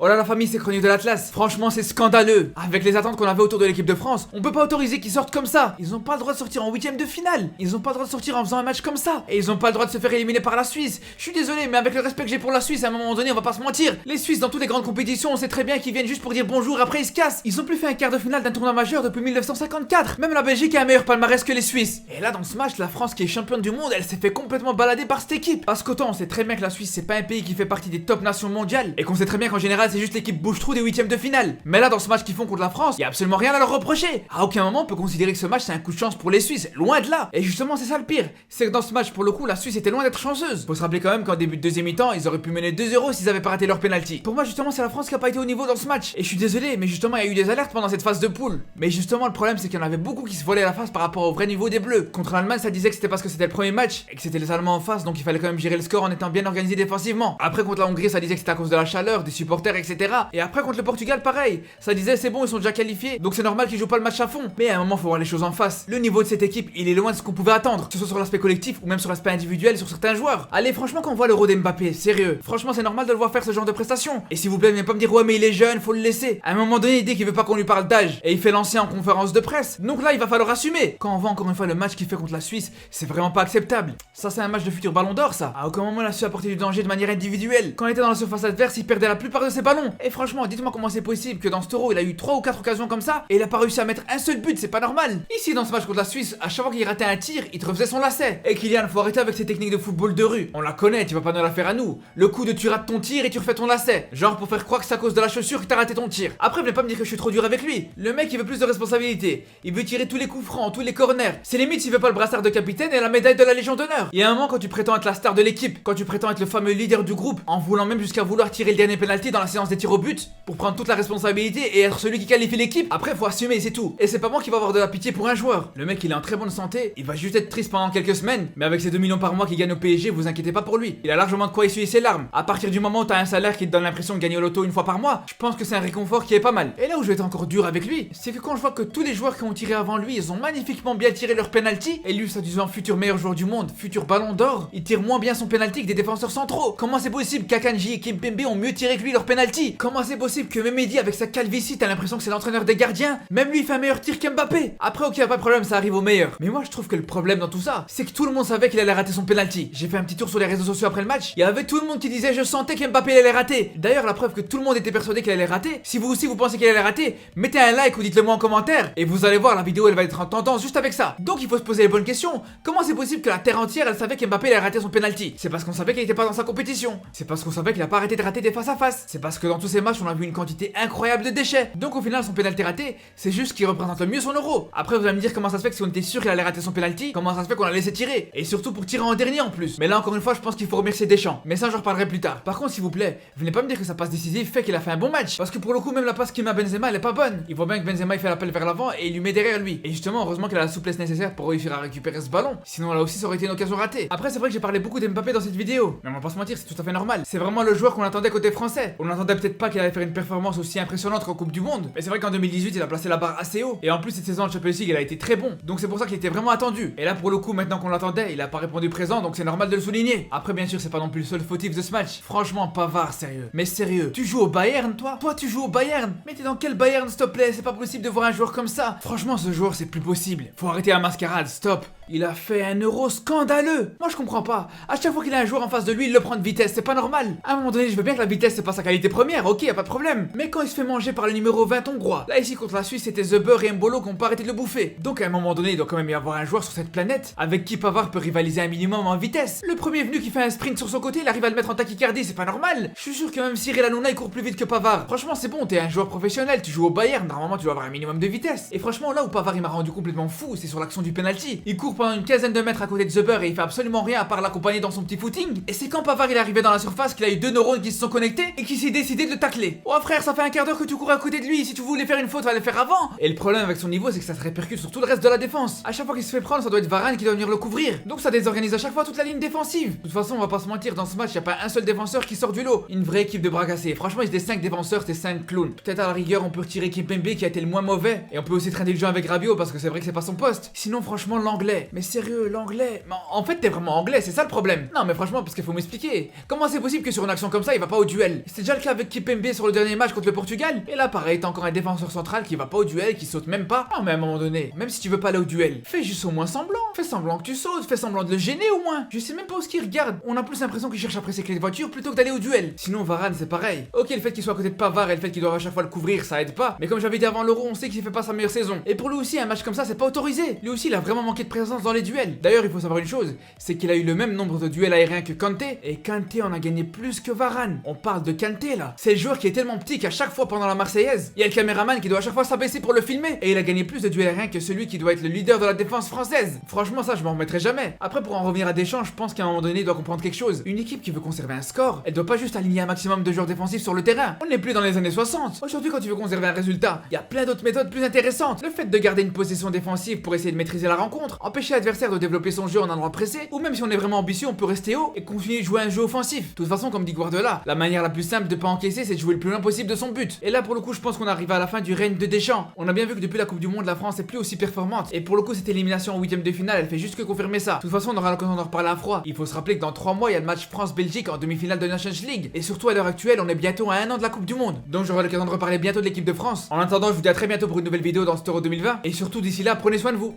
Oh là la famille, c'est Chronique de l'Atlas. Franchement, c'est scandaleux. Avec les attentes qu'on avait autour de l'équipe de France, on peut pas autoriser qu'ils sortent comme ça. Ils ont pas le droit de sortir en huitième de finale. Ils ont pas le droit de sortir en faisant un match comme ça. Et ils ont pas le droit de se faire éliminer par la Suisse. Je suis désolé, mais avec le respect que j'ai pour la Suisse, à un moment donné, on va pas se mentir. Les Suisses dans toutes les grandes compétitions, on sait très bien qu'ils viennent juste pour dire bonjour, après ils se cassent. Ils ont plus fait un quart de finale d'un tournoi majeur depuis 1954. Même la Belgique a un meilleur palmarès que les Suisses. Et là, dans ce match, la France qui est championne du monde, elle s'est fait complètement balader par cette équipe. Parce qu'autant on sait très bien que la Suisse c'est pas un pays qui fait partie des top nations mondiales et qu'on sait très bien qu'en général c'est juste l'équipe bouche-trou des huitièmes de finale. Mais là dans ce match qu'ils font contre la France, y a absolument rien à leur reprocher. À aucun moment on peut considérer que ce match c'est un coup de chance pour les Suisses, loin de là. Et justement c'est ça le pire, c'est que dans ce match pour le coup la Suisse était loin d'être chanceuse. Faut se rappeler quand même qu'en début de deuxième mi-temps ils auraient pu mener 2-0 s'ils avaient pas raté leur penalty. Pour moi justement c'est la France qui a pas été au niveau dans ce match. Et je suis désolé mais justement il y a eu des alertes pendant cette phase de poule. Mais justement le problème c'est qu'il y en avait beaucoup qui se volaient la face par rapport au vrai niveau des Bleus. Contre l'Allemagne ça disait que c'était parce que c'était le premier match et que c'était les Allemands en face, donc il fallait quand même gérer le score en étant bien organisé défensivement. Après contre la Hongrie ça disait que c'était à cause de la chaleur, des supporters, etc. Et après contre le Portugal pareil, ça disait c'est bon ils sont déjà qualifiés, donc c'est normal qu'ils jouent pas le match à fond. Mais à un moment faut voir les choses en face. Le niveau de cette équipe il est loin de ce qu'on pouvait attendre, que ce soit sur l'aspect collectif ou même sur l'aspect individuel sur certains joueurs. Allez franchement quand on voit l'Euro d'Mbappé, sérieux, franchement c'est normal de le voir faire ce genre de prestations. Et s'il vous plaît venez pas me dire ouais mais il est jeune, faut le laisser. À un moment donné il dit qu'il veut pas qu'on lui parle d'âge et il fait l'ancien en conférence de presse. Donc là il va falloir assumer. Quand on voit encore une fois le match qu'il fait contre la Suisse, c'est vraiment pas acceptable. Ça c'est un match de futur ballon d'or ça. À aucun moment il a su apporter du danger de manière individuelle. Quand il était dans la surface adverse, il perdait la plupart de ses ballons. Et franchement, dites-moi comment c'est possible que dans ce Euro, il a eu 3 ou 4 occasions comme ça et il a pas réussi à mettre un seul but, c'est pas normal. Ici dans ce match contre la Suisse, à chaque fois qu'il ratait un tir, il te refaisait son lacet. Et Kylian, faut arrêter avec ses techniques de football de rue. On la connaît, tu vas pas nous la faire à nous. Le coup de tu rates ton tir et tu refais ton lacet. Genre pour faire croire que c'est à cause de la chaussure que t'as raté ton tir. Après, venez pas me dire que je suis trop dur avec lui. Le mec il veut plus de responsabilité. Il veut tirer tous les coups francs, tous les corners. C'est limite s'il veut pas le brassard de capitaine et la médaille de la Légion d'honneur. Il y a un moment quand tu prétends être la star de l'équipe, quand tu prétends être le fameux leader du groupe, en voulant même jusqu'à vouloir tirer le dernier penalty dans la séance des tirs au but pour prendre toute la responsabilité et être celui qui qualifie l'équipe. Après faut assumer, c'est tout. Et c'est pas moi qui va avoir de la pitié pour un joueur. Le mec il est en très bonne santé, il va juste être triste pendant quelques semaines, mais avec ses 2 millions par mois qu'il gagne au PSG, vous inquiétez pas pour lui. Il a largement de quoi essuyer ses larmes. À partir du moment où t'as un salaire qui te donne l'impression de gagner au loto une fois par mois, je pense que c'est un réconfort qui est pas mal. Et là où je vais être encore dur avec lui, c'est que quand je vois que tous les joueurs qui ont tiré avant lui, ils ont magnifiquement bien tiré leur penalty, et lui soi-disant futur meilleur joueur du monde, futur ballon d'or, il tire moins bien son penalty que des défenseurs centraux. Comment c'est possible qu'Akanji et Kimpembe ont mieux tiré que lui leur penalty? Comment c'est possible que Memedi avec sa calvitie, t'as l'impression que c'est l'entraîneur des gardiens? Même lui il fait un meilleur tir qu'Mbappé. Après ok, pas de problème, ça arrive au meilleur. Mais moi je trouve que le problème dans tout ça, c'est que tout le monde savait qu'il allait rater son penalty. J'ai fait un petit tour sur les réseaux sociaux après le match, il y avait tout le monde qui disait je sentais qu'Mbappé allait rater. D'ailleurs la preuve que tout le monde était persuadé qu'il allait rater, si vous aussi vous pensez qu'il allait rater, mettez un like ou dites-le moi en commentaire et vous allez voir la vidéo elle va être en tendance juste avec ça. Donc il faut se poser les bonnes questions. Comment c'est possible que la terre entière elle savait qu'Mbappé allait rater son penalty? C'est parce qu'on savait qu'il était pas dans sa compétition. C'est parce qu'on savait qu'il a pas arrêté de rater des face à face. C'est parce que dans tous ces matchs on a vu une quantité incroyable de déchets. Donc au final son penalty raté, c'est juste qu'il représente le mieux son Euro. Après vous allez me dire comment ça se fait que si on était sûr qu'il allait rater son penalty, comment ça se fait qu'on l'a laissé tirer? Et surtout pour tirer en dernier en plus. Mais là encore une fois je pense qu'il faut remercier Deschamps. Mais ça j'en reparlerai plus tard. Par contre s'il vous plaît, venez pas me dire que sa passe décisive fait qu'il a fait un bon match. Parce que pour le coup même la passe qu'il met à Benzema elle est pas bonne. Il voit bien que Benzema il fait l'appel vers l'avant et il lui met derrière lui. Et justement heureusement qu'il a la souplesse nécessaire pour réussir à récupérer ce ballon. Sinon là aussi ça aurait été une occasion ratée. Après c'est vrai que j'ai parlé beaucoup d'Mbappé dans cette vidéo. Mais on va pas se mentir, c'est tout à fait normal. C'est vraiment le joueur qu'on attendait côté français. On n'attendait peut-être pas qu'il allait faire une performance aussi impressionnante qu'en Coupe du Monde. Mais c'est vrai qu'en 2018 il a placé la barre assez haut. Et en plus cette saison en Champions League il a été très bon. Donc c'est pour ça qu'il était vraiment attendu. Et là pour le coup maintenant qu'on l'attendait, il a pas répondu présent donc c'est normal de le souligner. Après bien sûr c'est pas non plus le seul fautif de ce match. Franchement Pavard sérieux. Mais sérieux, tu joues au Bayern toi? Toi tu joues au Bayern? Mais t'es dans quel Bayern s'il te plaît? C'est pas possible de voir un joueur comme ça. Franchement ce joueur c'est plus possible. Faut arrêter la mascarade, stop. Il a fait un Euro scandaleux. Moi je comprends pas. À chaque fois qu'il a un joueur en face de lui, il le prend de vitesse, c'est pas normal. À un moment donné, je veux bien que la vitesse c'est pas sa qualité première, ok, y a pas de problème. Mais quand il se fait manger par le numéro 20 hongrois, là ici contre la Suisse, c'était Zuber et Mbolo qui ont pas arrêté de le bouffer. Donc à un moment donné, il doit quand même y avoir un joueur sur cette planète avec qui Pavard peut rivaliser un minimum en vitesse. Le premier venu qui fait un sprint sur son côté, il arrive à le mettre en tachycardie, c'est pas normal. Je suis sûr que même Cyril Hanouna il court plus vite que Pavard. Franchement, c'est bon, t'es un joueur professionnel, tu joues au Bayern, normalement tu dois avoir un minimum de vitesse. Et franchement, là où Pavard il m'a rendu complètement fou, c'est sur l'action du penalty. Il court pendant une quinzaine de mètres à côté de Zuber et il fait absolument rien à part l'accompagner dans son petit footing. Et c'est quand Pavard il est arrivé dans la surface qu'il a eu 2 neurones qui se sont connectés et qui s'est décidé de le tacler. Oh frère, ça fait un quart d'heure que tu cours à côté de lui, si tu voulais faire une faute, fallait le faire avant. Et le problème avec son niveau, c'est que ça se répercute sur tout le reste de la défense. À chaque fois qu'il se fait prendre, ça doit être Varane qui doit venir le couvrir. Donc ça désorganise à chaque fois toute la ligne défensive. De toute façon, on va pas se mentir, dans ce match, y a pas un seul défenseur qui sort du lot. Une vraie équipe de bras cassés. Franchement, ils étaient 5 défenseurs, c'était 5 clowns. Peut-être à la rigueur, on peut retirer Kimpembe qui a été le moins mauvais et on peut aussi traîner le jeu avec Rabiot parce que c'est vrai que c'est pas son poste. Sinon, franchement, l'anglais, l'anglais. Mais sérieux, l'anglais. Mais en fait, t'es vraiment anglais, c'est ça le problème. Non, mais franchement, parce qu'il faut m'expliquer. Comment c'est possible que sur une action comme ça, il va pas au duel? C'était déjà le cas avec Kipembe sur le dernier match contre le Portugal. Et là, pareil, t'as encore un défenseur central qui va pas au duel, qui saute même pas. Non, mais à un moment donné, même si tu veux pas aller au duel, fais juste au moins semblant. Fais semblant que tu sautes, fais semblant de le gêner au moins. Je sais même pas où ce qu'il regarde. On a plus l'impression qu'il cherche après ses clés de voiture plutôt que d'aller au duel. Sinon, Varane, c'est pareil. Ok, le fait qu'il soit à côté de Pavard et le fait qu'il doit à chaque fois le couvrir, ça aide pas. Mais comme j'avais dit avant l'Euro, on sait qu'il fait pas sa meilleure saison. Et pour lui aussi, un match comme ça, c'est pas autorisé. Lui aussi, il a vraiment manqué de présence dans les duels. D'ailleurs, il faut savoir une chose, c'est qu'il a eu le même nombre de duels aériens que Kanté, et Kanté en a gagné plus que Varane. On parle de Kanté là. C'est le joueur qui est tellement petit qu'à chaque fois pendant la Marseillaise, il y a le caméraman qui doit à chaque fois s'abaisser pour le filmer, et il a gagné plus de duels aériens que celui qui doit être le leader de la défense française. Franchement, ça, je m'en remettrai jamais. Après, pour en revenir à Deschamps, je pense qu'à un moment donné, il doit comprendre quelque chose. Une équipe qui veut conserver un score, elle doit pas juste aligner un maximum de joueurs défensifs sur le terrain. On n'est plus dans les années 60. Aujourd'hui, quand tu veux conserver un résultat, il y a plein d'autres méthodes plus intéressantes. Le fait de garder une possession défensive pour essayer de maîtriser la rencontre, empêcher l'adversaire de développer son jeu en allant presser, ou même si on est vraiment ambitieux, on peut rester haut et continuer de jouer un jeu offensif. De toute façon, comme dit Guardiola, la manière la plus simple de pas encaisser, c'est de jouer le plus loin possible de son but. Et là, pour le coup, je pense qu'on arrive à la fin du règne de Deschamps. On a bien vu que depuis la Coupe du Monde, la France est plus aussi performante. Et pour le coup, cette élimination en huitième de finale, elle fait juste que confirmer ça. De toute façon, on aura l'occasion d'en reparler à froid. Il faut se rappeler que dans 3 mois, il y a le match France-Belgique en demi-finale de Nations League. Et surtout à l'heure actuelle, on est bientôt à 1 an de la Coupe du Monde. Donc j'aurai l'occasion de reparler bientôt de l'équipe de France. En attendant, je vous dis à très bientôt pour une nouvelle vidéo dans cet Euro 2020. Et surtout d'ici là, prenez soin de vous.